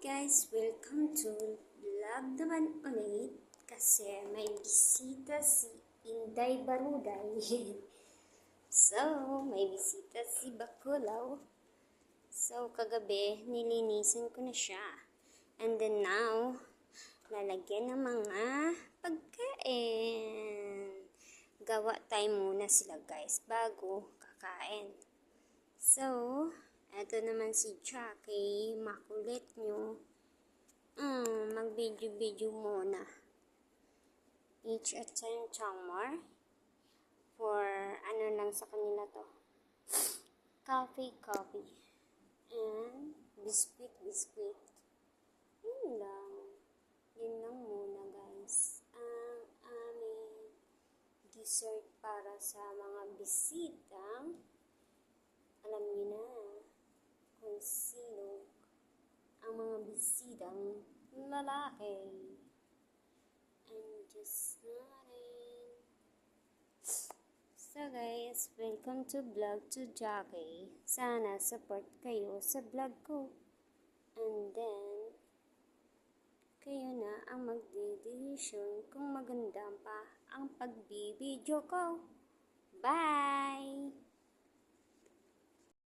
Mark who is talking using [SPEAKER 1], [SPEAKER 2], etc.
[SPEAKER 1] guys, welcome to vlog naman ulit kasi may bisita si Inday Baruday. So, may bisita si Bakulaw. So, kagabi, nilinisan ko na siya. And then now, lalagyan ng mga pagkain. Gawa tayo muna sila guys bago kakain. So, eto naman si Jackie, makulit nyo. Mag-video muna. Each at 10 more. For ano lang sa kanila to. Coffee. And biscuit. Yun lang muna guys. Ang aming dessert para sa mga bisitang alam niyo na kung sino ang mga bisitang lalaki. I'm just nodding. So guys, welcome to vlog to Jackie. Sana support kayo sa vlog ko. And then, kayo na ang magdidesisyon kung maganda pa ang pagbibideo ko. Bye!